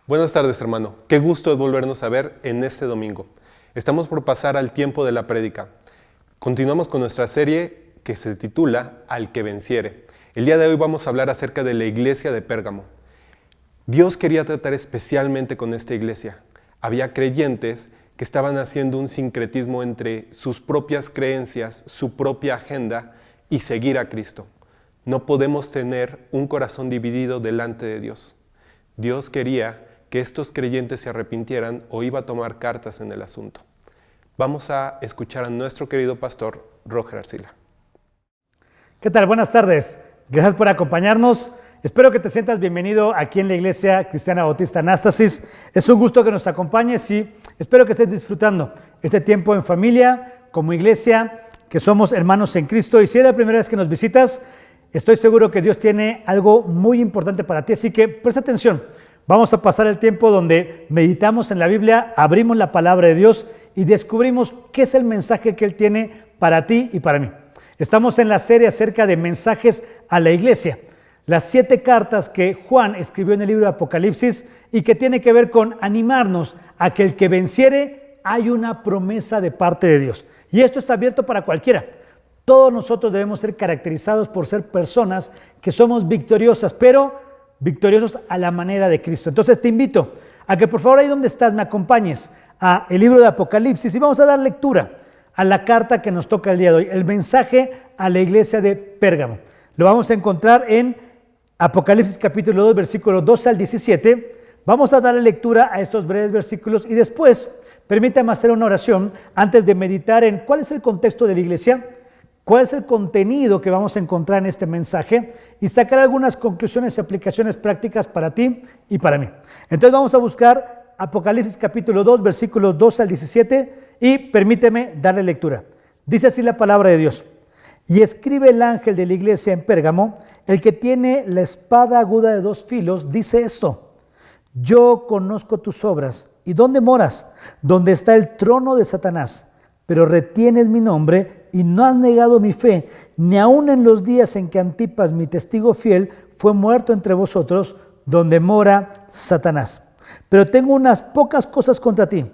Buenas tardes, hermano. Qué gusto es volvernos a ver en este domingo. Estamos por pasar al tiempo de la prédica. Continuamos con nuestra serie que se titula Al que venciere. El día de hoy vamos a hablar acerca de la iglesia de Pérgamo. Dios quería tratar especialmente con esta iglesia. Había creyentes que estaban haciendo un sincretismo entre sus propias creencias, su propia agenda y seguir a Cristo. No podemos tener un corazón dividido delante de Dios. Dios quería que estos creyentes se arrepintieran o iba a tomar cartas en el asunto. Vamos a escuchar a nuestro querido pastor, Roger Arcila. ¿Qué tal? Buenas tardes. Gracias por acompañarnos. Espero que te sientas bienvenido aquí en la Iglesia Cristiana Bautista Anástasis. Es un gusto que nos acompañes y espero que estés disfrutando este tiempo en familia, como iglesia, que somos hermanos en Cristo. Y si es la primera vez que nos visitas, estoy seguro que Dios tiene algo muy importante para ti, así que presta atención. Vamos a pasar el tiempo donde meditamos en la Biblia, abrimos la palabra de Dios y descubrimos qué es el mensaje que Él tiene para ti y para mí. Estamos en la serie acerca de mensajes a la iglesia, las 7 cartas que Juan escribió en el libro de Apocalipsis y que tiene que ver con animarnos a que el que venciere hay una promesa de parte de Dios. Y esto es abierto para cualquiera. Todos nosotros debemos ser caracterizados por ser personas que somos victoriosas, pero victoriosos a la manera de Cristo. Entonces te invito a que por favor ahí donde estás me acompañes a el libro de Apocalipsis y vamos a dar lectura a la carta que nos toca el día de hoy, el mensaje a la iglesia de Pérgamo. Lo vamos a encontrar en Apocalipsis capítulo 2, versículos 12 al 17. Vamos a darle lectura a estos breves versículos y después permítame hacer una oración antes de meditar en cuál es el contexto de la iglesia, cuál es el contenido que vamos a encontrar en este mensaje y sacar algunas conclusiones y aplicaciones prácticas para ti y para mí. Entonces vamos a buscar Apocalipsis capítulo 2, versículos 12 al 17 y permíteme darle lectura. Dice así la palabra de Dios. Y escribe el ángel de la iglesia en Pérgamo, el que tiene la espada aguda de 2 filos, dice esto: yo conozco tus obras y dónde moras, donde está el trono de Satanás, pero retienes mi nombre y no has negado mi fe, ni aun en los días en que Antipas, mi testigo fiel, fue muerto entre vosotros, donde mora Satanás. Pero tengo unas pocas cosas contra ti,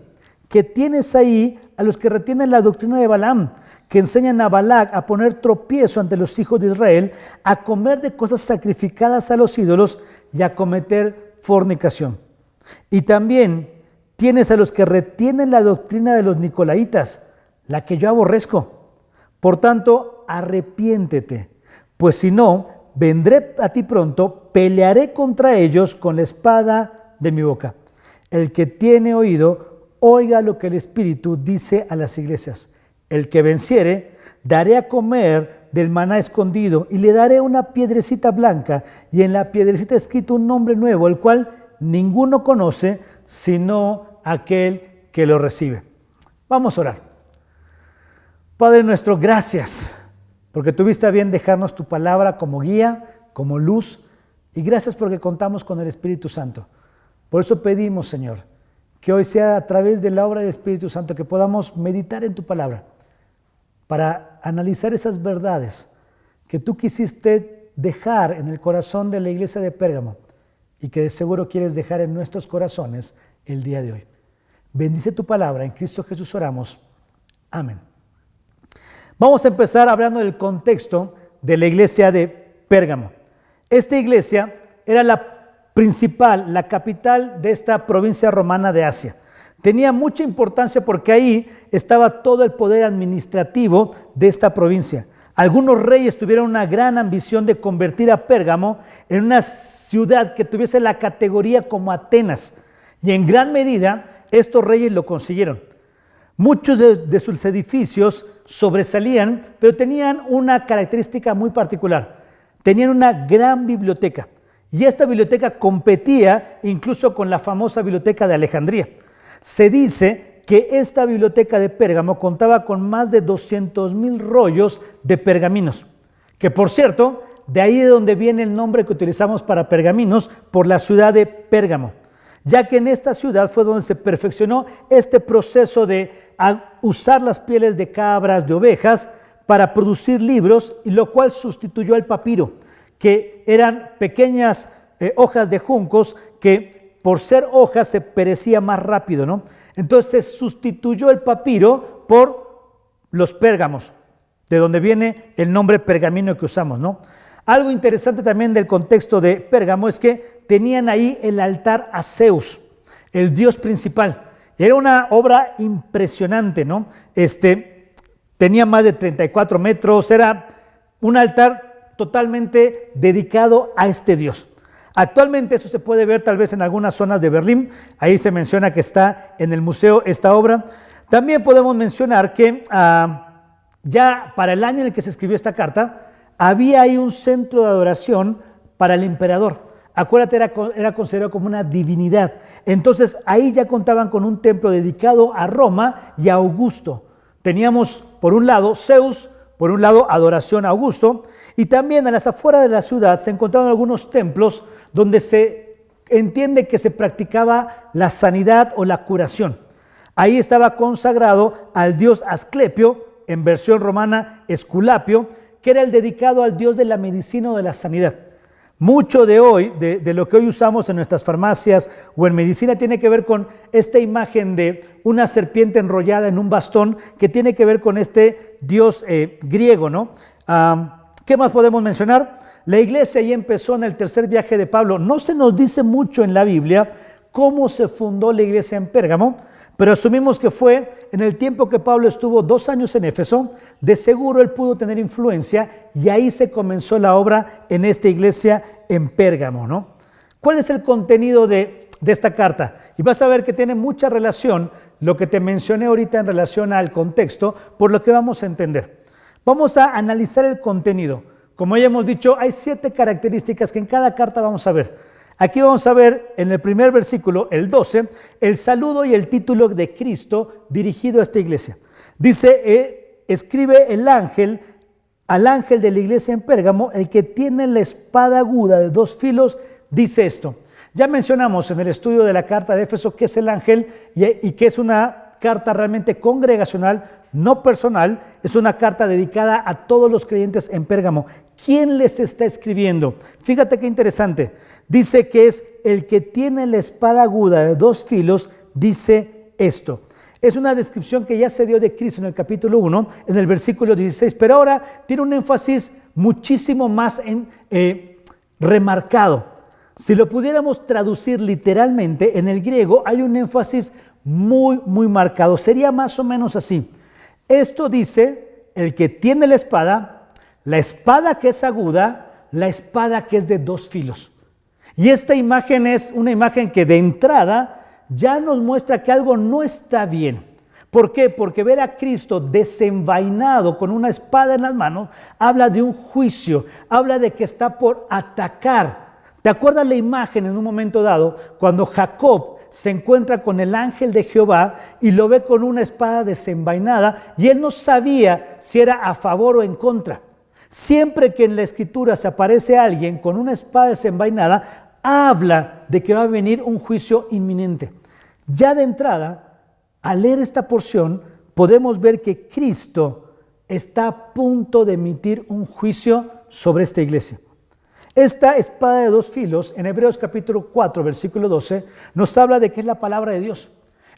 que tienes ahí a los que retienen la doctrina de Balaam, que enseñan a Balac a poner tropiezo ante los hijos de Israel, a comer de cosas sacrificadas a los ídolos y a cometer fornicación. Y también tienes a los que retienen la doctrina de los nicolaitas, la que yo aborrezco. Por tanto, arrepiéntete, pues si no, vendré a ti pronto, pelearé contra ellos con la espada de mi boca. El que tiene oído, oiga lo que el Espíritu dice a las iglesias. El que venciere, daré a comer del maná escondido y le daré una piedrecita blanca y en la piedrecita escrito un nombre nuevo, el cual ninguno conoce sino aquel que lo recibe. Vamos a orar. Padre nuestro, gracias porque tuviste a bien dejarnos tu palabra como guía, como luz, y gracias porque contamos con el Espíritu Santo. Por eso pedimos, Señor, que hoy sea a través de la obra del Espíritu Santo que podamos meditar en tu palabra para analizar esas verdades que tú quisiste dejar en el corazón de la iglesia de Pérgamo y que de seguro quieres dejar en nuestros corazones el día de hoy. Bendice tu palabra, en Cristo Jesús oramos. Amén. Vamos a empezar hablando del contexto de la iglesia de Pérgamo. Esta iglesia era la principal, la capital de esta provincia romana de Asia. Tenía mucha importancia porque ahí estaba todo el poder administrativo de esta provincia. Algunos reyes tuvieron una gran ambición de convertir a Pérgamo en una ciudad que tuviese la categoría como Atenas. Y en gran medida estos reyes lo consiguieron. Muchos de sus edificios sobresalían, pero tenían una característica muy particular. Tenían una gran biblioteca y esta biblioteca competía incluso con la famosa biblioteca de Alejandría. Se dice que esta biblioteca de Pérgamo contaba con más de 200,000 rollos de pergaminos, que por cierto, de ahí es donde viene el nombre que utilizamos para pergaminos por la ciudad de Pérgamo, ya que en esta ciudad fue donde se perfeccionó este proceso de usar las pieles de cabras, de ovejas, para producir libros, y lo cual sustituyó al papiro, que eran pequeñas hojas de juncos que por ser hoja se perecía más rápido, ¿no? Entonces se sustituyó el papiro por los pérgamos, de donde viene el nombre pergamino que usamos, ¿no? Algo interesante también del contexto de Pérgamo es que tenían ahí el altar a Zeus, el dios principal. Era una obra impresionante, ¿no? Tenía más de 34 metros, era un altar totalmente dedicado a este dios. Actualmente eso se puede ver tal vez en algunas zonas de Berlín, ahí se menciona que está en el museo esta obra. También podemos mencionar que ya para el año en el que se escribió esta carta, había ahí un centro de adoración para el emperador. Acuérdate, era considerado como una divinidad. Entonces ahí ya contaban con un templo dedicado a Roma y a Augusto. Teníamos por un lado Zeus, por un lado adoración a Augusto, y también a las afueras de la ciudad se encontraban algunos templos donde se entiende que se practicaba la sanidad o la curación. Ahí estaba consagrado al dios Asclepio, en versión romana Esculapio, que era el dedicado al dios de la medicina o de la sanidad. Mucho de hoy, de lo que hoy usamos en nuestras farmacias o en medicina, tiene que ver con esta imagen de una serpiente enrollada en un bastón, que tiene que ver con este dios griego, ¿no? ¿Qué más podemos mencionar? La iglesia ya empezó en el tercer viaje de Pablo. No se nos dice mucho en la Biblia cómo se fundó la iglesia en Pérgamo, pero asumimos que fue en el tiempo que Pablo estuvo 2 años en Éfeso. De seguro él pudo tener influencia y ahí se comenzó la obra en esta iglesia en Pérgamo, ¿no? ¿Cuál es el contenido de esta carta? Y vas a ver que tiene mucha relación lo que te mencioné ahorita en relación al contexto, por lo que vamos a entender. Vamos a analizar el contenido. Como ya hemos dicho, hay 7 características que en cada carta vamos a ver. Aquí vamos a ver en el primer versículo, el 12, el saludo y el título de Cristo dirigido a esta iglesia. Dice, escribe el ángel al ángel de la iglesia en Pérgamo, el que tiene la espada aguda de 2 filos, dice esto. Ya mencionamos en el estudio de la carta de Éfeso qué es el ángel y que es una carta realmente congregacional, no personal, es una carta dedicada a todos los creyentes en Pérgamo. ¿Quién les está escribiendo? Fíjate qué interesante. Dice que es el que tiene la espada aguda de 2 filos, dice esto. Es una descripción que ya se dio de Cristo en el capítulo 1, en el versículo 16, pero ahora tiene un énfasis muchísimo más remarcado. Si lo pudiéramos traducir literalmente, en el griego hay un énfasis muy, muy marcado. Sería más o menos así. Esto dice el que tiene la espada que es aguda, la espada que es de 2 filos. Y esta imagen es una imagen que de entrada ya nos muestra que algo no está bien. ¿Por qué? Porque ver a Cristo desenvainado con una espada en las manos habla de un juicio, habla de que está por atacar. ¿Te acuerdas la imagen en un momento dado cuando Jacob se encuentra con el ángel de Jehová y lo ve con una espada desenvainada y él no sabía si era a favor o en contra? Siempre que en la escritura se aparece alguien con una espada desenvainada, habla de que va a venir un juicio inminente. Ya de entrada, al leer esta porción, podemos ver que Cristo está a punto de emitir un juicio sobre esta iglesia. Esta espada de 2 filos, en Hebreos capítulo 4, versículo 12, nos habla de que es la palabra de Dios.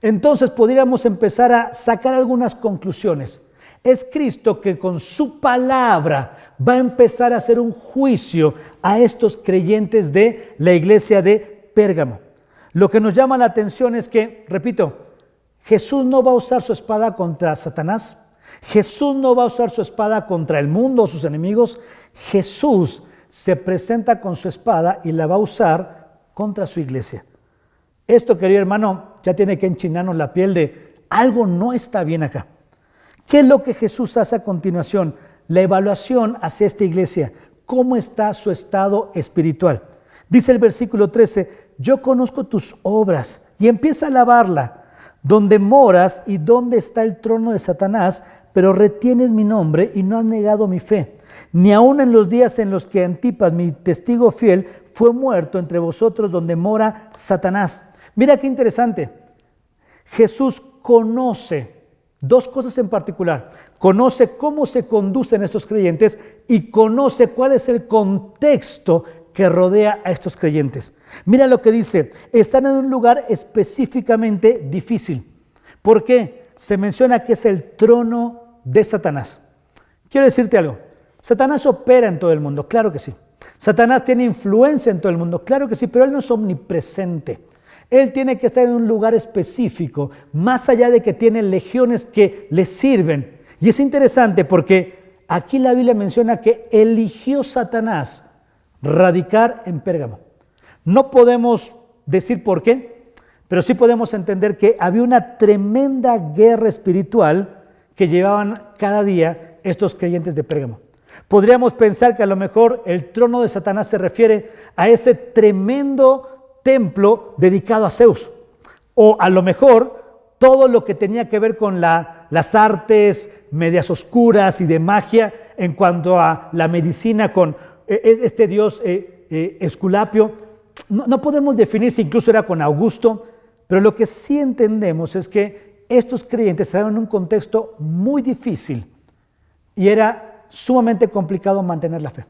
Entonces podríamos empezar a sacar algunas conclusiones. Es Cristo que con su palabra va a empezar a hacer un juicio a estos creyentes de la iglesia de Pérgamo. Lo que nos llama la atención es que, repito, Jesús no va a usar su espada contra Satanás. Jesús no va a usar su espada contra el mundo o sus enemigos. Jesús se presenta con su espada y la va a usar contra su iglesia. Esto, querido hermano, ya tiene que enchinarnos la piel de algo no está bien acá. ¿Qué es lo que Jesús hace a continuación? La evaluación hacia esta iglesia. ¿Cómo está su estado espiritual? Dice el versículo 13, yo conozco tus obras, y empieza a alabarla, donde moras y donde está el trono de Satanás, pero retienes mi nombre y no has negado mi fe. Ni aun en los días en los que Antipas, mi testigo fiel, fue muerto entre vosotros donde mora Satanás. Mira qué interesante. Jesús conoce 2 cosas en particular. Conoce cómo se conducen estos creyentes y conoce cuál es el contexto que rodea a estos creyentes. Mira lo que dice, están en un lugar específicamente difícil. ¿Por qué? Se menciona que es el trono de Satanás. Quiero decirte algo, Satanás opera en todo el mundo, claro que sí. Satanás tiene influencia en todo el mundo, claro que sí, pero él no es omnipresente. Él tiene que estar en un lugar específico, más allá de que tiene legiones que le sirven. Y es interesante porque aquí la Biblia menciona que eligió Satanás radicar en Pérgamo. No podemos decir por qué, pero sí podemos entender que había una tremenda guerra espiritual que llevaban cada día estos creyentes de Pérgamo. Podríamos pensar que a lo mejor el trono de Satanás se refiere a ese tremendo templo dedicado a Zeus. O a lo mejor todo lo que tenía que ver con las artes medias oscuras y de magia en cuanto a la medicina con este dios Esculapio. No podemos definir si incluso era con Augusto, pero lo que sí entendemos es que estos creyentes estaban en un contexto muy difícil y era sumamente complicado mantener la fe.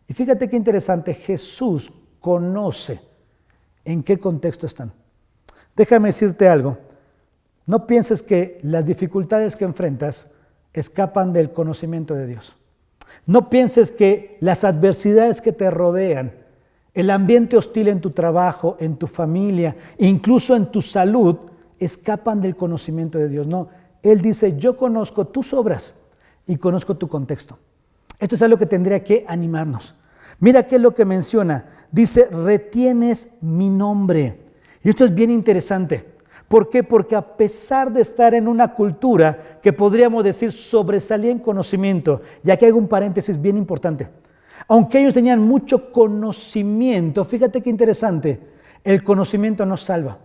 Y fíjate qué interesante, Jesús conoce en qué contexto están. Déjame decirte algo, no pienses que las dificultades que enfrentas escapan del conocimiento de Dios. No pienses que las adversidades que te rodean, el ambiente hostil en tu trabajo, en tu familia, incluso en tu salud, escapan del conocimiento de Dios. No, Él dice, yo conozco tus obras y conozco tu contexto. Esto es algo que tendría que animarnos. Mira qué es lo que menciona. Dice, retienes mi nombre. Y esto es bien interesante. ¿Por qué? Porque a pesar de estar en una cultura que podríamos decir sobresalía en conocimiento, y aquí hay un paréntesis bien importante, aunque ellos tenían mucho conocimiento, fíjate qué interesante, el conocimiento no salva,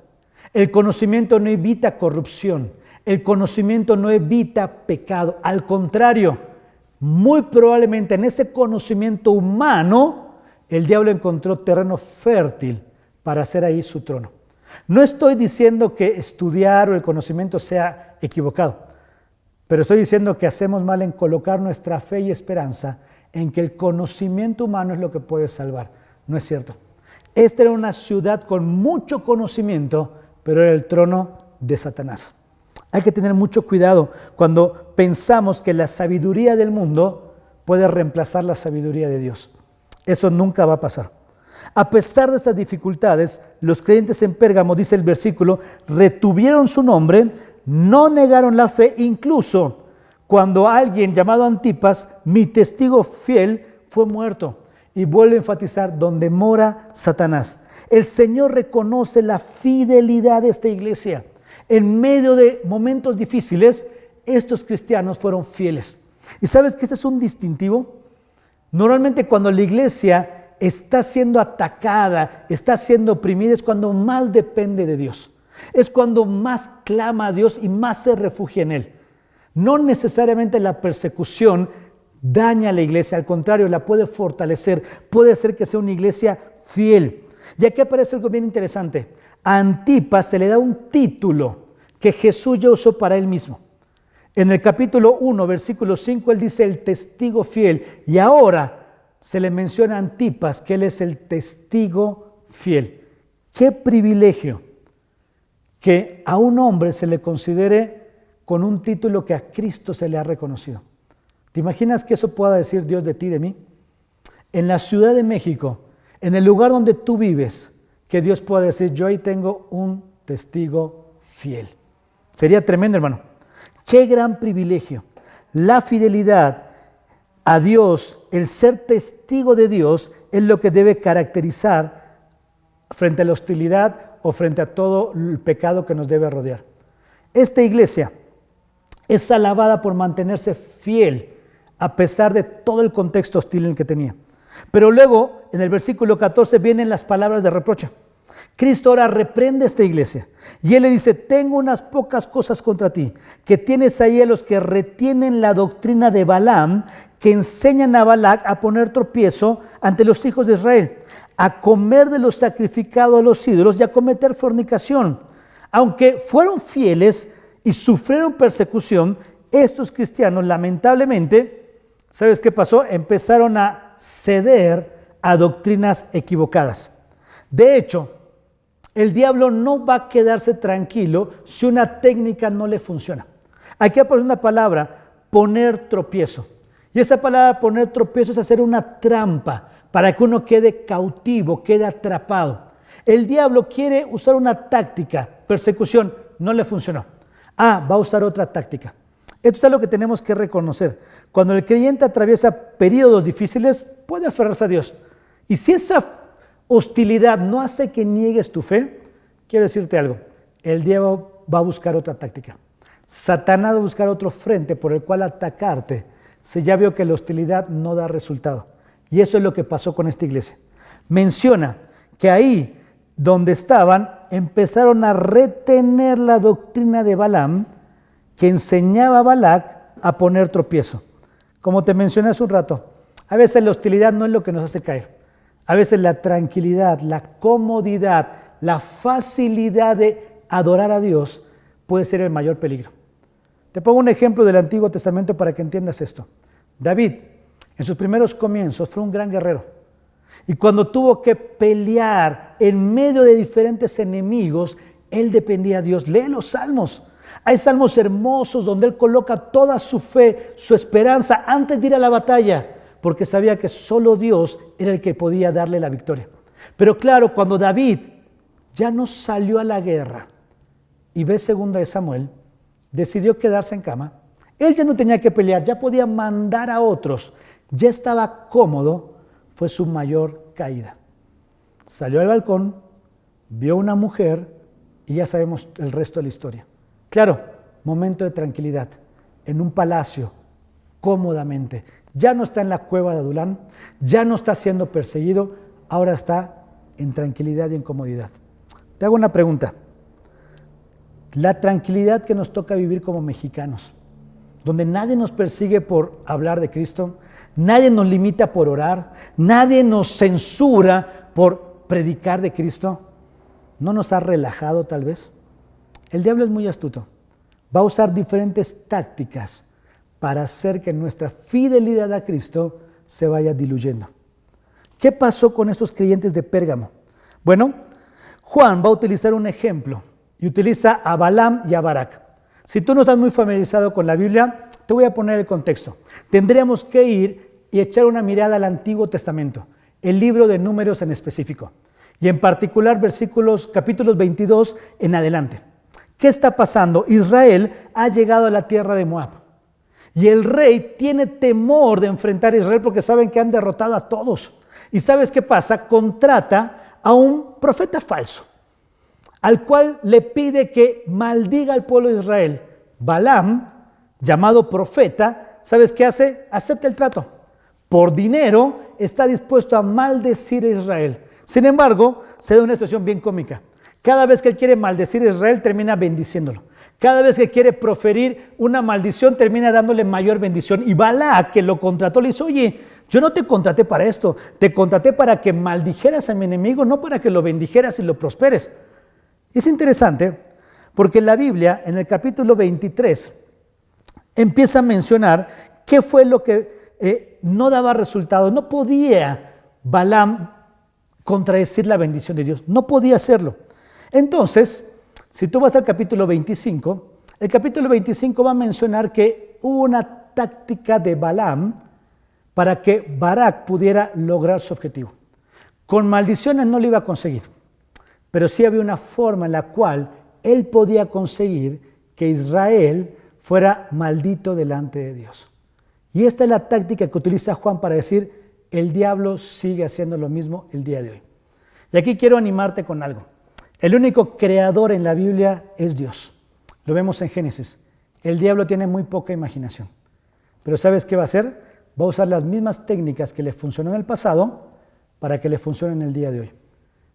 el conocimiento no evita corrupción, el conocimiento no evita pecado, al contrario, muy probablemente en ese conocimiento humano, el diablo encontró terreno fértil para hacer ahí su trono. No estoy diciendo que estudiar o el conocimiento sea equivocado, pero estoy diciendo que hacemos mal en colocar nuestra fe y esperanza en que el conocimiento humano es lo que puede salvar. No es cierto. Esta era una ciudad con mucho conocimiento, pero era el trono de Satanás. Hay que tener mucho cuidado cuando pensamos que la sabiduría del mundo puede reemplazar la sabiduría de Dios. Eso nunca va a pasar. A pesar de estas dificultades, los creyentes en Pérgamo, dice el versículo, retuvieron su nombre, no negaron la fe, incluso cuando alguien llamado Antipas, mi testigo fiel, fue muerto. Y vuelve a enfatizar, donde mora Satanás. El Señor reconoce la fidelidad de esta iglesia. En medio de momentos difíciles, estos cristianos fueron fieles. ¿Y sabes que este es un distintivo? Normalmente cuando la iglesia está siendo atacada, está siendo oprimida, es cuando más depende de Dios. Es cuando más clama a Dios y más se refugia en Él. No necesariamente la persecución daña a la iglesia, al contrario, la puede fortalecer, puede hacer que sea una iglesia fiel. Y aquí aparece algo bien interesante. A Antipas se le da un título que Jesús ya usó para él mismo. En el capítulo 1, versículo 5, él dice el testigo fiel. Y ahora se le menciona a Antipas que él es el testigo fiel. ¡Qué privilegio que a un hombre se le considere con un título que a Cristo se le ha reconocido! ¿Te imaginas que eso pueda decir Dios de ti, de mí? En la Ciudad de México, en el lugar donde tú vives, que Dios pueda decir, yo ahí tengo un testigo fiel. Sería tremendo, hermano. ¡Qué gran privilegio! La fidelidad a Dios, el ser testigo de Dios, es lo que debe caracterizar frente a la hostilidad o frente a todo el pecado que nos debe rodear. Esta iglesia es alabada por mantenerse fiel a pesar de todo el contexto hostil en el que tenía. Pero luego, en el versículo 14, vienen las palabras de reproche. Cristo ahora reprende a esta iglesia y Él le dice, tengo unas pocas cosas contra ti, que tienes ahí a los que retienen la doctrina de Balaam, que enseñan a Balac a poner tropiezo ante los hijos de Israel, a comer de lo sacrificado a los ídolos y a cometer fornicación. Aunque fueron fieles y sufrieron persecución, estos cristianos lamentablemente, ¿sabes qué pasó? Empezaron a ceder a doctrinas equivocadas. De hecho, el diablo no va a quedarse tranquilo si una técnica no le funciona. Aquí aparece una palabra, poner tropiezo. Y esa palabra poner tropiezo es hacer una trampa para que uno quede cautivo, quede atrapado. El diablo quiere usar una táctica, persecución, no le funcionó. Va a usar otra táctica. Esto es algo que tenemos que reconocer. Cuando el creyente atraviesa periodos difíciles, puede aferrarse a Dios. Y si esa hostilidad no hace que niegues tu fe, quiero decirte algo, el diablo va a buscar otra táctica. Satanás va a buscar otro frente por el cual atacarte si ya vio que la hostilidad no da resultado. Y eso es lo que pasó con esta iglesia. Menciona que ahí donde estaban empezaron a retener la doctrina de Balaam que enseñaba a Balac a poner tropiezo. Como te mencioné hace un rato, a veces la hostilidad no es lo que nos hace caer. A veces la tranquilidad, la comodidad, la facilidad de adorar a Dios puede ser el mayor peligro. Te pongo un ejemplo del Antiguo Testamento para que entiendas esto. David, en sus primeros comienzos, fue un gran guerrero. Y cuando tuvo que pelear en medio de diferentes enemigos, él dependía de Dios. Lee los salmos. Hay salmos hermosos donde él coloca toda su fe, su esperanza antes de ir a la batalla, porque sabía que solo Dios era el que podía darle la victoria. Pero claro, cuando David ya no salió a la guerra y ve 2 de Samuel, decidió quedarse en cama. Él ya no tenía que pelear, ya podía mandar a otros, ya estaba cómodo. Fue su mayor caída. Salió al balcón, vio una mujer y ya sabemos el resto de la historia. Claro, momento de tranquilidad, en un palacio, cómodamente. Ya no está en la cueva de Adulán, ya no está siendo perseguido, ahora está en tranquilidad y en comodidad. Te hago una pregunta. La tranquilidad que nos toca vivir como mexicanos, donde nadie nos persigue por hablar de Cristo, nadie nos limita por orar, nadie nos censura por predicar de Cristo, ¿no nos ha relajado tal vez? El diablo es muy astuto. Va a usar diferentes tácticas para hacer que nuestra fidelidad a Cristo se vaya diluyendo. ¿Qué pasó con estos creyentes de Pérgamo? Bueno, Juan va a utilizar un ejemplo y utiliza a Balaam y a Balac. Si tú no estás muy familiarizado con la Biblia, te voy a poner el contexto. Tendríamos que ir y echar una mirada al Antiguo Testamento, el libro de Números en específico, y en particular capítulos 22 en adelante. ¿Qué está pasando? Israel ha llegado a la tierra de Moab y el rey tiene temor de enfrentar a Israel porque saben que han derrotado a todos. ¿Y sabes qué pasa? Contrata a un profeta falso, al cual le pide que maldiga al pueblo de Israel. Balaam, llamado profeta, ¿sabes qué hace? Acepta el trato. Por dinero está dispuesto a maldecir a Israel. Sin embargo, se da una situación bien cómica. Cada vez que él quiere maldecir a Israel, termina bendiciéndolo. Cada vez que quiere proferir una maldición, termina dándole mayor bendición. Y Balac, que lo contrató, le dice, oye, yo no te contraté para esto. Te contraté para que maldijeras a mi enemigo, no para que lo bendijeras y lo prosperes. Es interesante porque la Biblia, en el capítulo 23, empieza a mencionar qué fue lo que no daba resultado. No podía Balaam contradecir la bendición de Dios. No podía hacerlo. Entonces, si tú vas al capítulo 25, el capítulo 25 va a mencionar que hubo una táctica de Balaam para que Balac pudiera lograr su objetivo. Con maldiciones no lo iba a conseguir, pero sí había una forma en la cual él podía conseguir que Israel fuera maldito delante de Dios. Y esta es la táctica que utiliza Juan para decir, el diablo sigue haciendo lo mismo el día de hoy. Y aquí quiero animarte con algo. El único creador en la Biblia es Dios. Lo vemos en Génesis. El diablo tiene muy poca imaginación. Pero ¿sabes qué va a hacer? Va a usar las mismas técnicas que le funcionó en el pasado para que le funcionen el día de hoy.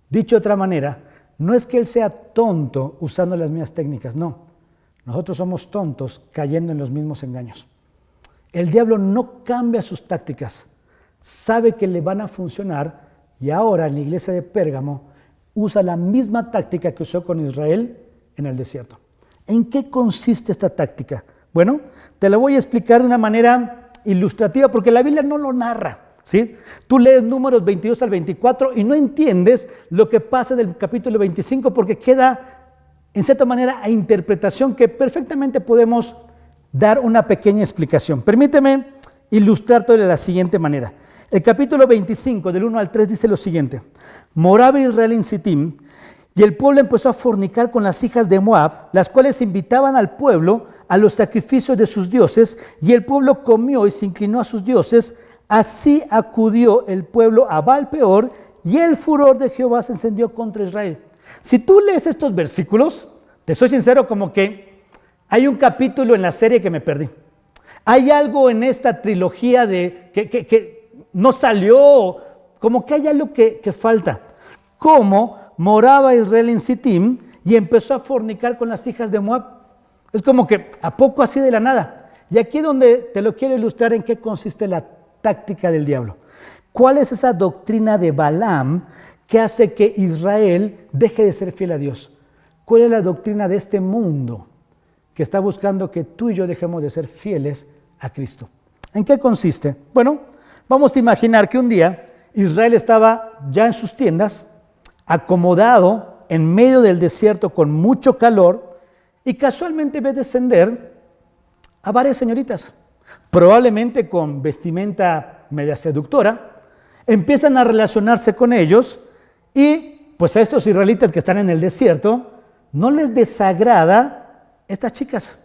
Dicho de otra manera, no es que él sea tonto usando las mismas técnicas, no. Nosotros somos tontos cayendo en los mismos engaños. El diablo no cambia sus tácticas. Sabe que le van a funcionar y ahora en la iglesia de Pérgamo usa la misma táctica que usó con Israel en el desierto. ¿En qué consiste esta táctica? Bueno, te la voy a explicar de una manera ilustrativa porque la Biblia no lo narra. ¿sí? Tú lees Números 22 al 24 y no entiendes lo que pasa del capítulo 25 porque queda, en cierta manera, a interpretación que perfectamente podemos dar una pequeña explicación. Permíteme ilustrarte de la siguiente manera. El capítulo 25, del 1 al 3, dice lo siguiente. Moraba Israel en Sittim, y el pueblo empezó a fornicar con las hijas de Moab, las cuales invitaban al pueblo a los sacrificios de sus dioses, y el pueblo comió y se inclinó a sus dioses. Así acudió el pueblo a Baal-peor, y el furor de Jehová se encendió contra Israel. Si tú lees estos versículos, te soy sincero, como que hay un capítulo en la serie que me perdí. Hay algo en esta trilogía que no salió, como que hay algo que falta. ¿Cómo moraba Israel en Sittim y empezó a fornicar con las hijas de Moab? Es como que a poco así de la nada. Y aquí es donde te lo quiero ilustrar en qué consiste la táctica del diablo. ¿Cuál es esa doctrina de Balaam que hace que Israel deje de ser fiel a Dios? ¿Cuál es la doctrina de este mundo que está buscando que tú y yo dejemos de ser fieles a Cristo? ¿En qué consiste? Bueno, vamos a imaginar que un día Israel estaba ya en sus tiendas, acomodado en medio del desierto con mucho calor, y casualmente ve descender a varias señoritas, probablemente con vestimenta media seductora. Empiezan a relacionarse con ellos y pues a estos israelitas que están en el desierto no les desagrada estas chicas.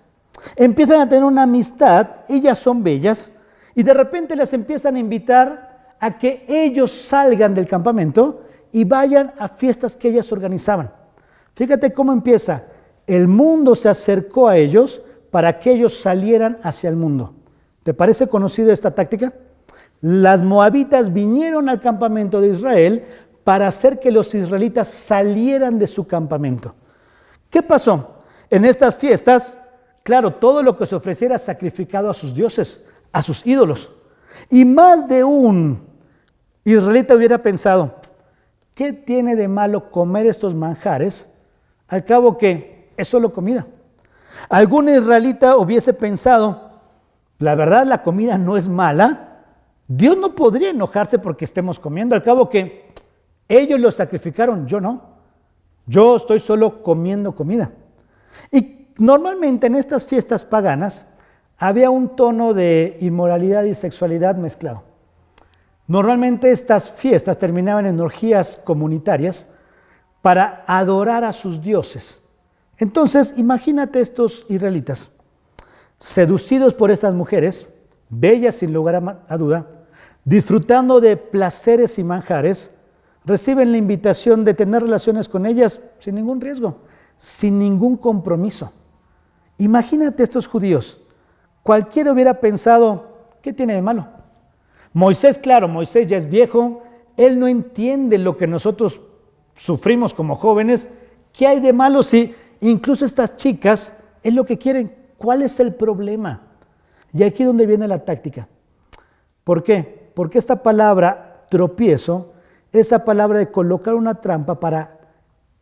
Empiezan a tener una amistad, ellas son bellas, y de repente les empiezan a invitar a que ellos salgan del campamento y vayan a fiestas que ellas organizaban. Fíjate cómo empieza. El mundo se acercó a ellos para que ellos salieran hacia el mundo. ¿Te parece conocida esta táctica? Las moabitas vinieron al campamento de Israel para hacer que los israelitas salieran de su campamento. ¿Qué pasó? En estas fiestas, claro, todo lo que se ofreciera sacrificado a sus dioses, a sus ídolos. Y más de un israelita hubiera pensado, ¿qué tiene de malo comer estos manjares? Al cabo que es solo comida. Algún israelita hubiese pensado, la verdad la comida no es mala, Dios no podría enojarse porque estemos comiendo, al cabo que ellos lo sacrificaron, yo no. Yo estoy solo comiendo comida. Y normalmente en estas fiestas paganas había un tono de inmoralidad y sexualidad mezclado. Normalmente estas fiestas terminaban en orgías comunitarias para adorar a sus dioses. Entonces, imagínate estos israelitas, seducidos por estas mujeres, bellas sin lugar a duda, disfrutando de placeres y manjares, reciben la invitación de tener relaciones con ellas sin ningún riesgo, sin ningún compromiso. Imagínate estos judíos. Cualquiera hubiera pensado, ¿qué tiene de malo? Moisés, claro, Moisés ya es viejo, él no entiende lo que nosotros sufrimos como jóvenes. ¿Qué hay de malo si incluso estas chicas es lo que quieren? ¿Cuál es el problema? Y aquí es donde viene la táctica. ¿Por qué? Porque esta palabra tropiezo, esa palabra de colocar una trampa para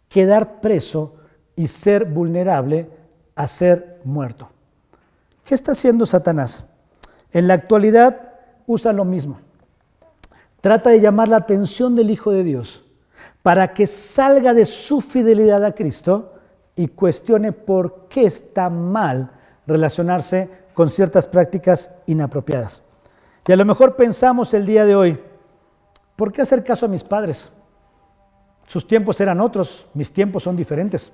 quedar preso y ser vulnerable a ser muerto. ¿Qué está haciendo Satanás? En la actualidad usa lo mismo. Trata de llamar la atención del Hijo de Dios para que salga de su fidelidad a Cristo y cuestione por qué está mal relacionarse con ciertas prácticas inapropiadas. Y a lo mejor pensamos el día de hoy, ¿por qué hacer caso a mis padres? Sus tiempos eran otros, mis tiempos son diferentes.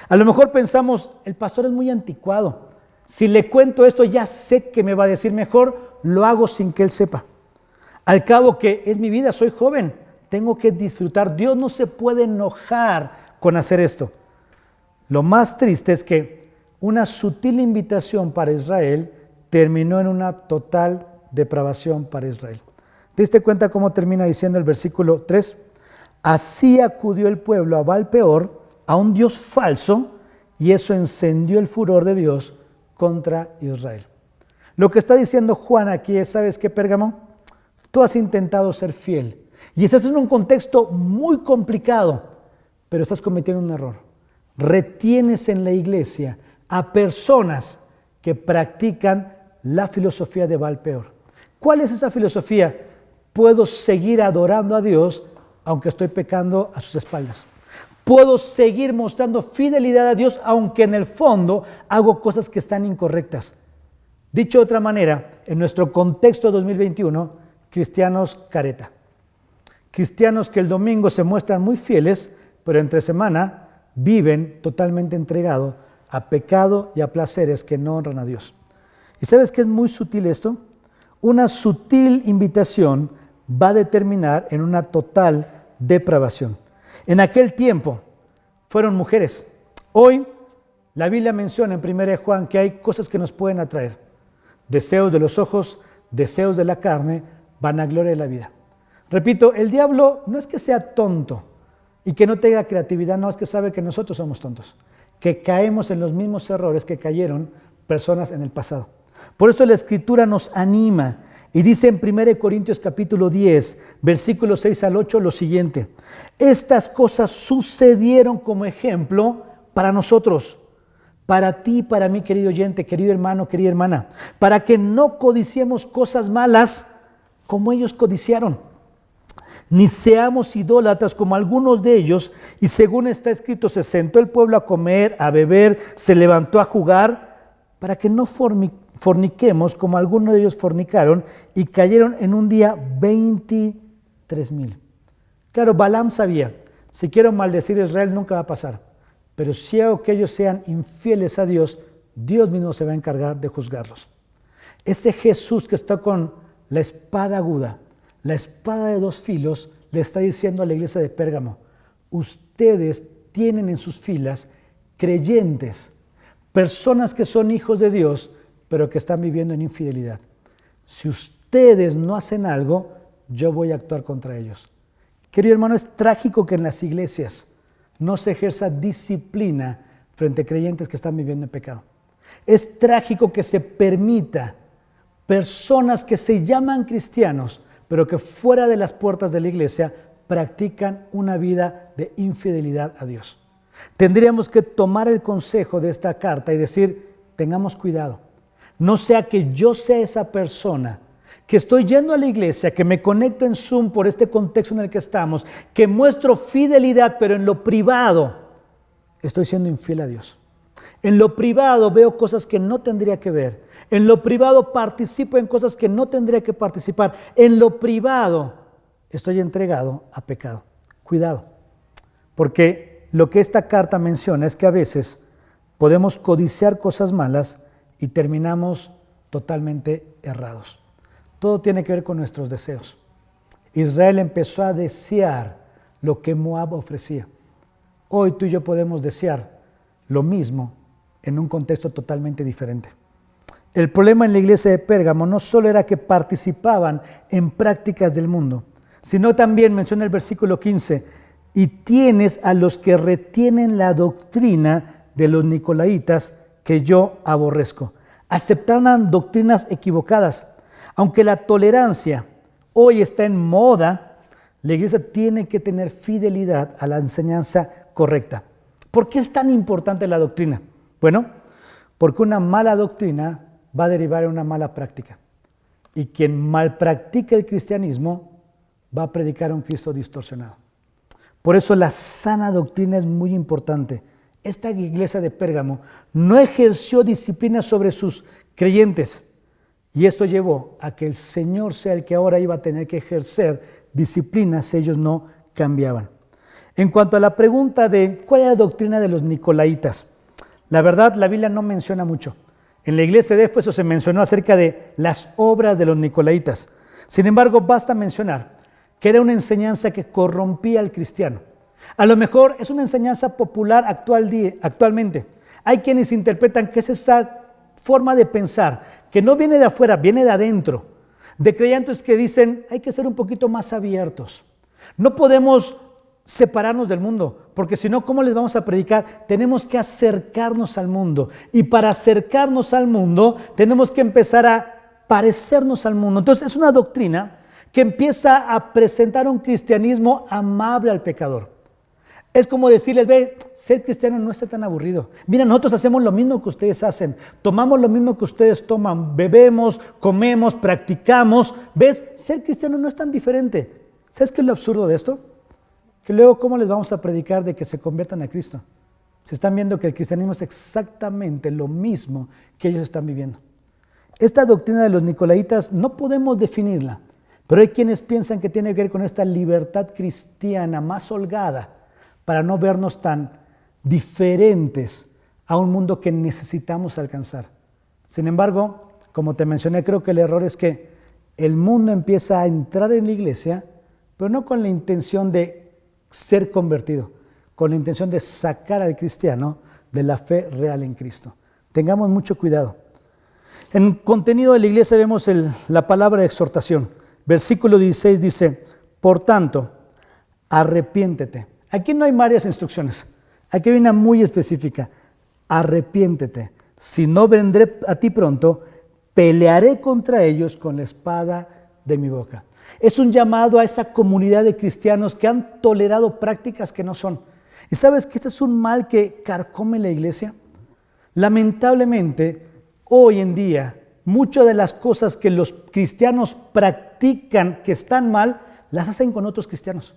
A lo mejor pensamos, el pastor es muy anticuado. Si le cuento esto, ya sé que me va a decir mejor, lo hago sin que él sepa. Al cabo que es mi vida, soy joven, tengo que disfrutar. Dios no se puede enojar con hacer esto. Lo más triste es que una sutil invitación para Israel terminó en una total depravación para Israel. ¿Te diste cuenta cómo termina diciendo el versículo 3? Así acudió el pueblo a Baal-peor, a un Dios falso, y eso encendió el furor de Dios contra Israel. Lo que está diciendo Juan aquí es, ¿sabes qué, Pérgamo? Tú has intentado ser fiel y estás en un contexto muy complicado, pero estás cometiendo un error. Retienes en la iglesia a personas que practican la filosofía de Baal-peor. ¿Cuál es esa filosofía? puedo seguir adorando a Dios aunque estoy pecando a sus espaldas. Puedo seguir mostrando fidelidad a Dios aunque en el fondo hago cosas que están incorrectas. Dicho de otra manera, en nuestro contexto 2021, cristianos careta. Cristianos que el domingo se muestran muy fieles, pero entre semana viven totalmente entregados a pecado y a placeres que no honran a Dios. ¿Y sabes qué es muy sutil esto? Una sutil invitación va a determinar en una total depravación. En aquel tiempo fueron mujeres. Hoy la Biblia menciona en 1 Juan que hay cosas que nos pueden atraer. Deseos de los ojos, deseos de la carne, vanagloria de la vida. Repito, el diablo no es que sea tonto y que no tenga creatividad, no, es que sabe que nosotros somos tontos, que caemos en los mismos errores que cayeron personas en el pasado. Por eso la Escritura nos anima y dice en 1 Corintios capítulo 10, versículos 6 al 8 lo siguiente: estas cosas sucedieron como ejemplo para nosotros, para ti, para mí, querido oyente, querido hermano, querida hermana, para que no codiciemos cosas malas como ellos codiciaron, ni seamos idólatras como algunos de ellos, y según está escrito, se sentó el pueblo a comer, a beber, se levantó a jugar, para que no forniquemos como algunos de ellos fornicaron y cayeron en un día 23,000. Claro, Balaam sabía, si quiero maldecir a Israel nunca va a pasar, pero si hago que ellos sean infieles a Dios, Dios mismo se va a encargar de juzgarlos. Ese Jesús que está con la espada aguda, la espada de dos filos, le está diciendo a la iglesia de Pérgamo: ustedes tienen en sus filas creyentes, personas que son hijos de Dios, pero que están viviendo en infidelidad. Si ustedes no hacen algo, yo voy a actuar contra ellos. Querido hermano, es trágico que en las iglesias no se ejerza disciplina frente a creyentes que están viviendo en pecado. Es trágico que se permita personas que se llaman cristianos, pero que fuera de las puertas de la iglesia practican una vida de infidelidad a Dios. Tendríamos que tomar el consejo de esta carta y decir: tengamos cuidado. No sea que yo sea esa persona que estoy yendo a la iglesia, que me conecto en Zoom por este contexto en el que estamos, que muestro fidelidad, pero en lo privado estoy siendo infiel a Dios. En lo privado veo cosas que no tendría que ver. En lo privado participo en cosas que no tendría que participar. En lo privado estoy entregado a pecado. Cuidado, porque lo que esta carta menciona es que a veces podemos codiciar cosas malas y terminamos totalmente errados. Todo tiene que ver con nuestros deseos. Israel empezó a desear lo que Moab ofrecía. Hoy tú y yo podemos desear lo mismo en un contexto totalmente diferente. El problema en la iglesia de Pérgamo no solo era que participaban en prácticas del mundo, sino también, menciona el versículo 15, y tienes a los que retienen la doctrina de los nicolaitas que yo aborrezco. Aceptaban doctrinas equivocadas. Aunque la tolerancia hoy está en moda, la iglesia tiene que tener fidelidad a la enseñanza correcta. ¿Por qué es tan importante la doctrina? Bueno, porque una mala doctrina va a derivar en una mala práctica. Y quien mal practica el cristianismo va a predicar a un Cristo distorsionado. Por eso la sana doctrina es muy importante. Esta iglesia de Pérgamo no ejerció disciplina sobre sus creyentes. Y esto llevó a que el Señor sea el que ahora iba a tener que ejercer disciplina si ellos no cambiaban. En cuanto a la pregunta de cuál es la doctrina de los nicolaitas, la verdad la Biblia no menciona mucho. En la iglesia de Éfeso se mencionó acerca de las obras de los nicolaitas. Sin embargo, basta mencionar que era una enseñanza que corrompía al cristiano. A lo mejor es una enseñanza popular actualmente. Hay quienes interpretan que es esa forma de pensar que no viene de afuera, viene de adentro, de creyentes que dicen: hay que ser un poquito más abiertos. No podemos separarnos del mundo, porque si no, ¿cómo les vamos a predicar? Tenemos que acercarnos al mundo, y para acercarnos al mundo tenemos que empezar a parecernos al mundo. Entonces es una doctrina que empieza a presentar un cristianismo amable al pecador. Es como decirles, ve, ser cristiano no está tan aburrido. Mira, nosotros hacemos lo mismo que ustedes hacen, tomamos lo mismo que ustedes toman, bebemos, comemos, practicamos. ¿Ves? Ser cristiano no es tan diferente. ¿Sabes qué es lo absurdo de esto? Que luego, ¿cómo les vamos a predicar de que se conviertan a Cristo? Se están viendo que el cristianismo es exactamente lo mismo que ellos están viviendo. Esta doctrina de los nicolaitas no podemos definirla, pero hay quienes piensan que tiene que ver con esta libertad cristiana más holgada, para no vernos tan diferentes a un mundo que necesitamos alcanzar. Sin embargo, como te mencioné, creo que el error es que el mundo empieza a entrar en la iglesia, pero no con la intención de ser convertido, con la intención de sacar al cristiano de la fe real en Cristo. Tengamos mucho cuidado. En el contenido de la iglesia vemos la palabra de exhortación. Versículo 16 dice, por tanto, arrepiéntete. Aquí no hay varias instrucciones, aquí hay una muy específica. Arrepiéntete, si no vendré a ti pronto, pelearé contra ellos con la espada de mi boca. Es un llamado a esa comunidad de cristianos que han tolerado prácticas que no son. ¿Y sabes que este es un mal que carcome la iglesia? Lamentablemente, hoy en día, muchas de las cosas que los cristianos practican que están mal, las hacen con otros cristianos.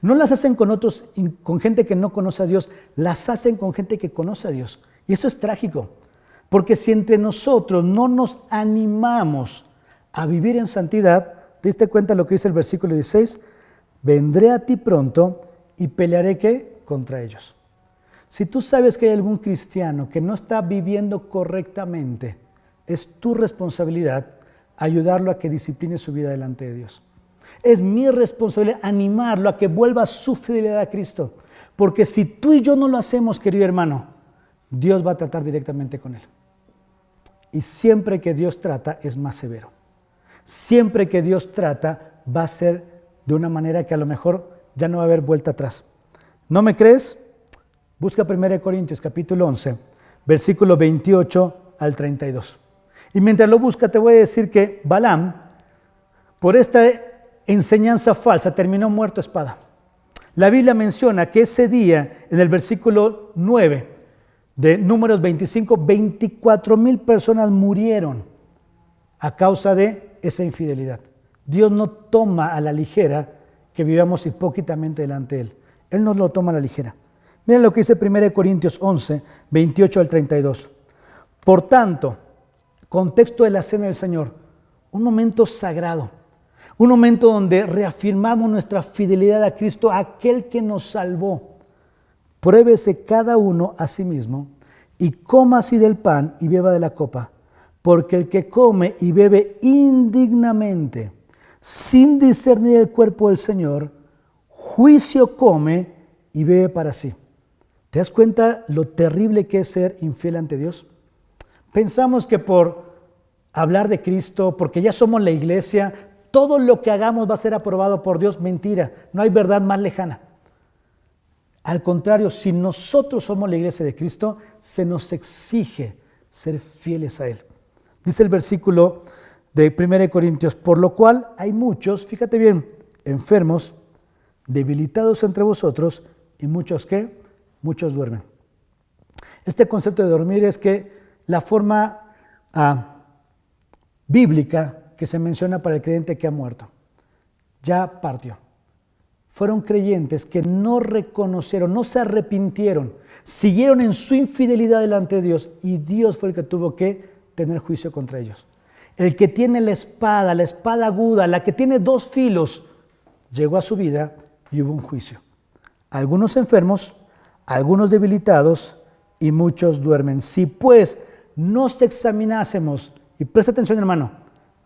No las hacen con gente que no conoce a Dios, las hacen con gente que conoce a Dios. Y eso es trágico, porque si entre nosotros no nos animamos a vivir en santidad, ¿te diste cuenta lo que dice el versículo 16? Vendré a ti pronto y pelearé ¿qué? Contra ellos. Si tú sabes que hay algún cristiano que no está viviendo correctamente, es tu responsabilidad ayudarlo a que discipline su vida delante de Dios. Es mi responsabilidad animarlo a que vuelva a su fidelidad a Cristo. Porque si tú y yo no lo hacemos, querido hermano, Dios va a tratar directamente con él. Y siempre que Dios trata es más severo. Siempre que Dios trata va a ser de una manera que a lo mejor ya no va a haber vuelta atrás. ¿No me crees? Busca 1 Corintios capítulo 11, versículo 28 al 32. Y mientras lo busca te voy a decir que Balaam, por esta enseñanza falsa, terminó muerto a espada. La Biblia menciona que ese día, en el versículo 9 de Números 25, 24,000 personas murieron a causa de esa infidelidad. Dios no toma a la ligera que vivamos hipócritamente delante de Él. Él no lo toma a la ligera. Miren lo que dice 1 Corintios 11, 28 al 32. Por tanto, contexto de la cena del Señor, un momento sagrado, un momento donde reafirmamos nuestra fidelidad a Cristo, aquel que nos salvó. Pruébese cada uno a sí mismo y coma así del pan y beba de la copa, porque el que come y bebe indignamente, sin discernir el cuerpo del Señor, juicio come y bebe para sí. ¿Te das cuenta lo terrible que es ser infiel ante Dios? Pensamos que por hablar de Cristo, porque ya somos la iglesia, todo lo que hagamos va a ser aprobado por Dios. Mentira, no hay verdad más lejana. Al contrario, si nosotros somos la iglesia de Cristo, se nos exige ser fieles a Él. Dice el versículo de 1 Corintios, por lo cual hay muchos, fíjate bien, enfermos, debilitados entre vosotros, y muchos ¿qué? Muchos duermen. Este concepto de dormir es que la forma bíblica que se menciona para el creyente que ha muerto, ya partió. Fueron creyentes que no reconocieron, no se arrepintieron, siguieron en su infidelidad delante de Dios y Dios fue el que tuvo que tener juicio contra ellos. El que tiene la espada aguda, la que tiene dos filos, llegó a su vida y hubo un juicio. Algunos enfermos, algunos debilitados y muchos duermen. Si pues nos examinásemos, y presta atención hermano,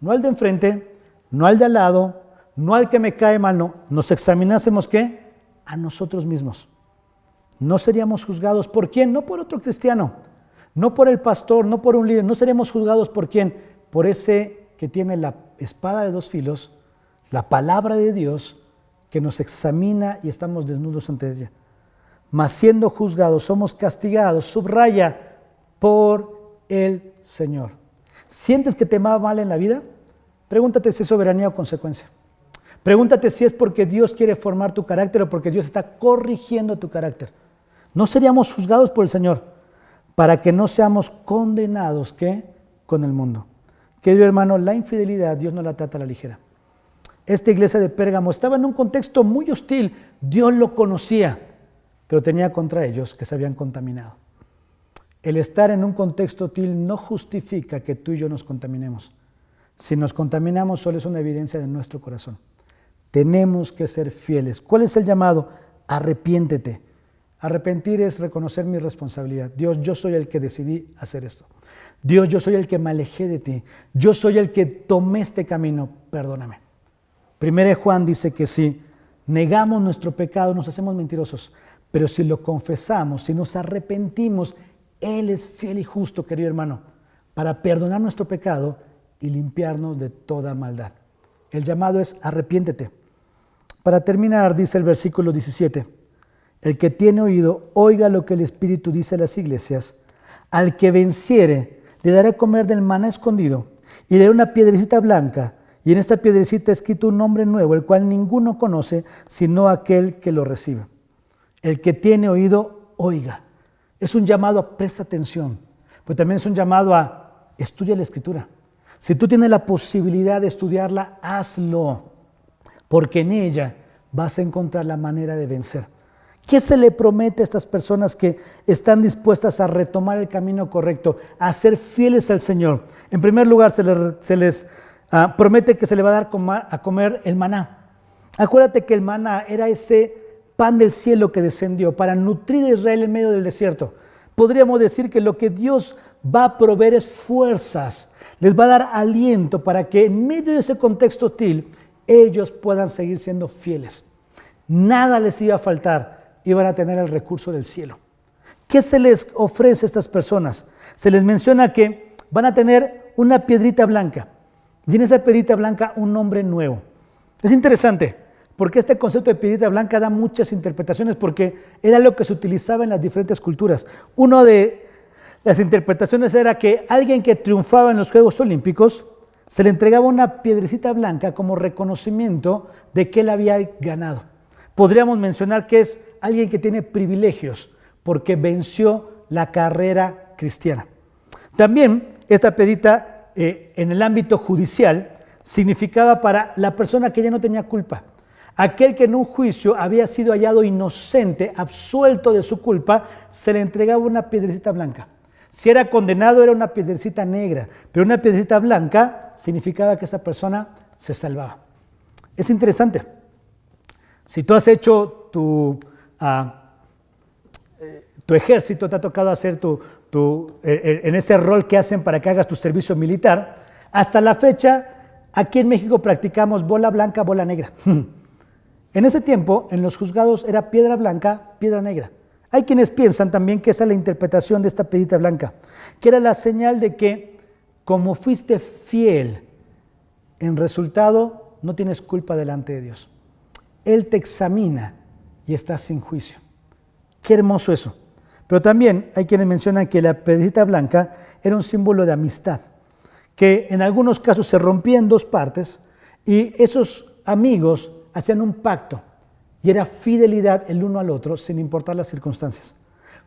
no al de enfrente, no al de al lado, no al que me cae mal, no. Nos examinásemos ¿qué? A nosotros mismos. No seríamos juzgados por quién, no por otro cristiano, no por el pastor, no por un líder, no seríamos juzgados por quién, por ese que tiene la espada de dos filos, la palabra de Dios, que nos examina y estamos desnudos ante ella. Mas siendo juzgados, somos castigados, subraya, por el Señor. ¿Sientes que te va mal en la vida? Pregúntate si es soberanía o consecuencia. Pregúntate si es porque Dios quiere formar tu carácter o porque Dios está corrigiendo tu carácter. No seríamos juzgados por el Señor para que no seamos condenados, ¿qué? Con el mundo. Querido hermano, la infidelidad Dios no la trata a la ligera. Esta iglesia de Pérgamo estaba en un contexto muy hostil. Dios lo conocía, pero tenía contra ellos que se habían contaminado. El estar en un contexto hostil no justifica que tú y yo nos contaminemos. Si nos contaminamos, solo es una evidencia de nuestro corazón. Tenemos que ser fieles. ¿Cuál es el llamado? Arrepiéntete. Arrepentir es reconocer mi responsabilidad. Dios, yo soy el que decidí hacer esto. Dios, yo soy el que me alejé de ti. Yo soy el que tomé este camino. Perdóname. Primera de Juan dice que si negamos nuestro pecado, nos hacemos mentirosos. Pero si lo confesamos, si nos arrepentimos, Él es fiel y justo, querido hermano, para perdonar nuestro pecado y limpiarnos de toda maldad. El llamado es arrepiéntete. Para terminar, dice el versículo 17, el que tiene oído, oiga lo que el Espíritu dice a las iglesias. Al que venciere, le daré a comer del maná escondido y le daré una piedrecita blanca, y en esta piedrecita escrito un nombre nuevo, el cual ninguno conoce, sino aquel que lo recibe. El que tiene oído, oiga. Es un llamado a presta atención, pero también es un llamado a estudia la Escritura. Si tú tienes la posibilidad de estudiarla, hazlo, porque en ella vas a encontrar la manera de vencer. ¿Qué se le promete a estas personas que están dispuestas a retomar el camino correcto, a ser fieles al Señor? En primer lugar, se les promete que se le va a dar a comer el maná. Acuérdate que el maná era ese pan del cielo que descendió para nutrir a Israel en medio del desierto. Podríamos decir que lo que Dios va a proveer es fuerzas, les va a dar aliento para que en medio de ese contexto hostil ellos puedan seguir siendo fieles. Nada les iba a faltar, iban a tener el recurso del cielo. ¿Qué se les ofrece a estas personas? Se les menciona que van a tener una piedrita blanca y en esa piedrita blanca un nombre nuevo. Es interesante porque este concepto de piedrita blanca da muchas interpretaciones porque era lo que se utilizaba en las diferentes culturas. Una de las interpretaciones era que alguien que triunfaba en los Juegos Olímpicos se le entregaba una piedrecita blanca como reconocimiento de que él había ganado. Podríamos mencionar que es alguien que tiene privilegios porque venció la carrera cristiana. También esta piedrita en el ámbito judicial significaba para la persona que ya no tenía culpa. Aquel que en un juicio había sido hallado inocente, absuelto de su culpa, se le entregaba una piedrecita blanca. Si era condenado era una piedrecita negra, pero una piedrecita blanca significaba que esa persona se salvaba. Es interesante. Si tú has hecho tu ejército, te ha tocado hacer en ese rol que hacen para que hagas tu servicio militar, hasta la fecha, aquí en México practicamos bola blanca, bola negra. En ese tiempo, en los juzgados era piedra blanca, piedra negra. Hay quienes piensan también que esa es la interpretación de esta piedrita blanca, que era la señal de que como fuiste fiel, en resultado no tienes culpa delante de Dios. Él te examina y estás sin juicio. Qué hermoso eso. Pero también hay quienes mencionan que la piedrita blanca era un símbolo de amistad, que en algunos casos se rompía en dos partes y esos amigos hacían un pacto y era fidelidad el uno al otro sin importar las circunstancias.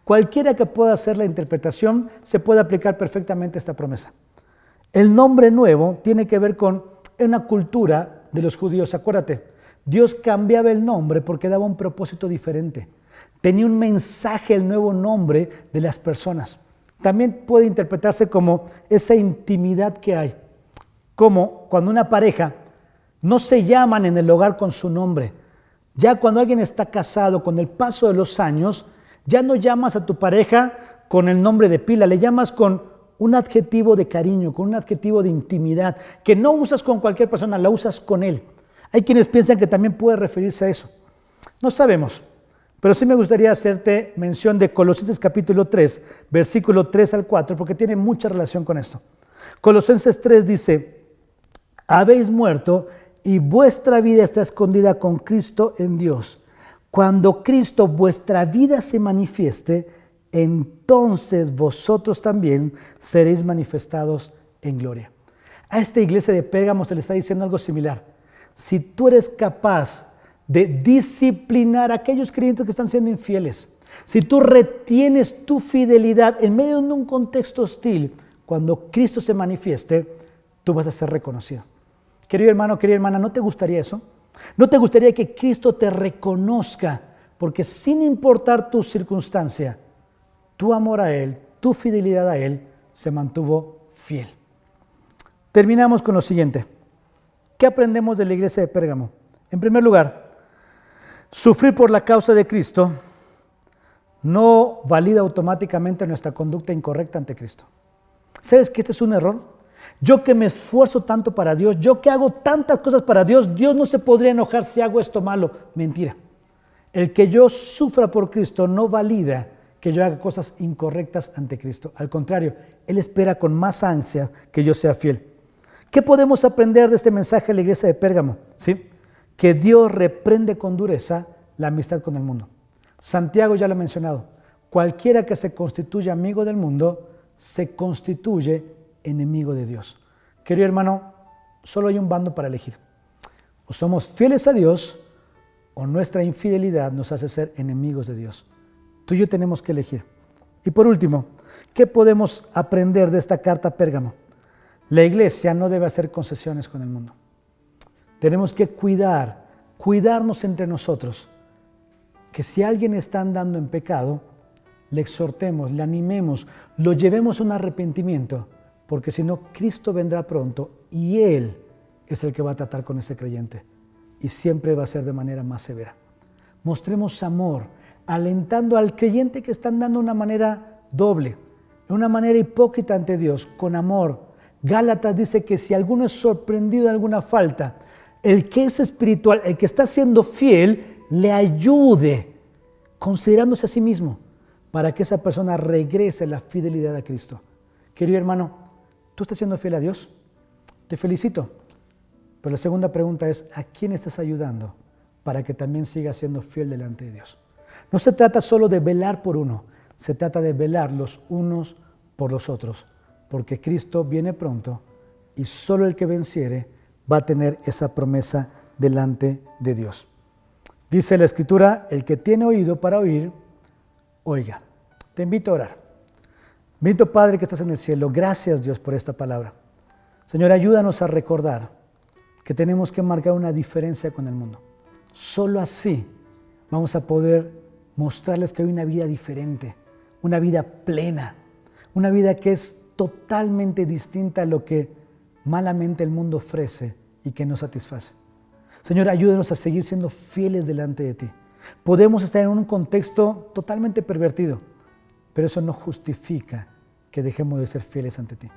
Cualquiera que pueda hacer la interpretación se puede aplicar perfectamente a esta promesa. El nombre nuevo tiene que ver con una cultura de los judíos. Acuérdate, Dios cambiaba el nombre porque daba un propósito diferente. Tenía un mensaje el nuevo nombre de las personas. También puede interpretarse como esa intimidad que hay. Como cuando una pareja no se llaman en el hogar con su nombre. Ya cuando alguien está casado, con el paso de los años, ya no llamas a tu pareja con el nombre de pila, le llamas con un adjetivo de cariño, con un adjetivo de intimidad, que no usas con cualquier persona, la usas con él. Hay quienes piensan que también puede referirse a eso. No sabemos, pero sí me gustaría hacerte mención de Colosenses capítulo 3, versículo 3 al 4, porque tiene mucha relación con esto. Colosenses 3 dice, habéis muerto y vuestra vida está escondida con Cristo en Dios. Cuando Cristo vuestra vida se manifieste, entonces vosotros también seréis manifestados en gloria. A esta iglesia de Pérgamo se le está diciendo algo similar. si tú eres capaz de disciplinar a aquellos creyentes que están siendo infieles, si tú retienes tu fidelidad en medio de un contexto hostil, cuando Cristo se manifieste, tú vas a ser reconocido. Querido hermano, querida hermana, ¿no te gustaría eso? ¿No te gustaría que Cristo te reconozca? Porque sin importar tu circunstancia, tu amor a Él, tu fidelidad a Él, se mantuvo fiel. Terminamos con lo siguiente. ¿Qué aprendemos de la iglesia de Pérgamo? En primer lugar, sufrir por la causa de Cristo no valida automáticamente nuestra conducta incorrecta ante Cristo. ¿Sabes que este es un error? Yo que me esfuerzo tanto para Dios, yo que hago tantas cosas para Dios, Dios no se podría enojar si hago esto malo. Mentira. El que yo sufra por Cristo no valida que yo haga cosas incorrectas ante Cristo. Al contrario, Él espera con más ansia que yo sea fiel. ¿Qué podemos aprender de este mensaje de la iglesia de Pérgamo? ¿Sí? Que Dios reprende con dureza la amistad con el mundo. Santiago ya lo ha mencionado. Cualquiera que se constituya amigo del mundo, se constituye enemigo de Dios. Querido hermano, solo hay un bando para elegir. O somos fieles a Dios, o nuestra infidelidad nos hace ser enemigos de Dios. Tú y yo tenemos que elegir. Y por último, ¿qué podemos aprender de esta carta a Pérgamo? La iglesia no debe hacer concesiones con el mundo. Tenemos que cuidarnos entre nosotros. Que si alguien está andando en pecado, le exhortemos, le animemos, lo llevemos a un arrepentimiento, porque si no, Cristo vendrá pronto y Él es el que va a tratar con ese creyente y siempre va a ser de manera más severa. Mostremos amor, alentando al creyente que está andando de una manera doble, de una manera hipócrita ante Dios, con amor. Gálatas dice que si alguno es sorprendido de alguna falta, el que es espiritual, el que está siendo fiel, le ayude, considerándose a sí mismo, para que esa persona regrese a la fidelidad a Cristo. Querido hermano, ¿tú estás siendo fiel a Dios? Te felicito. Pero la segunda pregunta es, ¿a quién estás ayudando para que también sigas siendo fiel delante de Dios? No se trata solo de velar por uno, se trata de velar los unos por los otros, porque Cristo viene pronto y solo el que venciere va a tener esa promesa delante de Dios. Dice la Escritura, el que tiene oído para oír, oiga. Te invito a orar. Bendito Padre que estás en el cielo, gracias Dios por esta palabra. Señor, ayúdanos a recordar que tenemos que marcar una diferencia con el mundo. Solo así vamos a poder mostrarles que hay una vida diferente, una vida plena, una vida que es totalmente distinta a lo que malamente el mundo ofrece y que no satisface. Señor, ayúdanos a seguir siendo fieles delante de ti. Podemos estar en un contexto totalmente pervertido, pero eso no justifica que dejemos de ser fieles ante ti.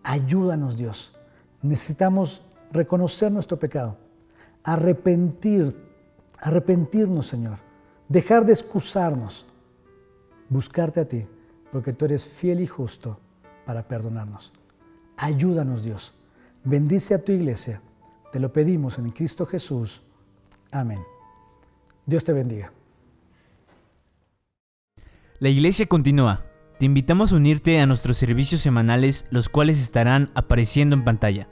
Ayúdanos, Dios. Necesitamos reconocer nuestro pecado, arrepentirnos, Señor, dejar de excusarnos, buscarte a ti, porque tú eres fiel y justo para perdonarnos. Ayúdanos, Dios. Bendice a tu iglesia. Te lo pedimos en Cristo Jesús. Amén. Dios te bendiga. La iglesia continúa. Te invitamos a unirte a nuestros servicios semanales, los cuales estarán apareciendo en pantalla.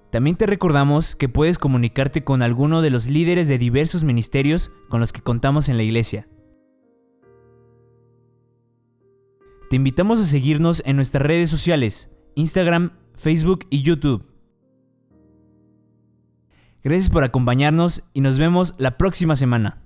También te recordamos que puedes comunicarte con alguno de los líderes de diversos ministerios con los que contamos en la iglesia. Te invitamos a seguirnos en nuestras redes sociales, Instagram, Facebook y YouTube. Gracias por acompañarnos y nos vemos la próxima semana.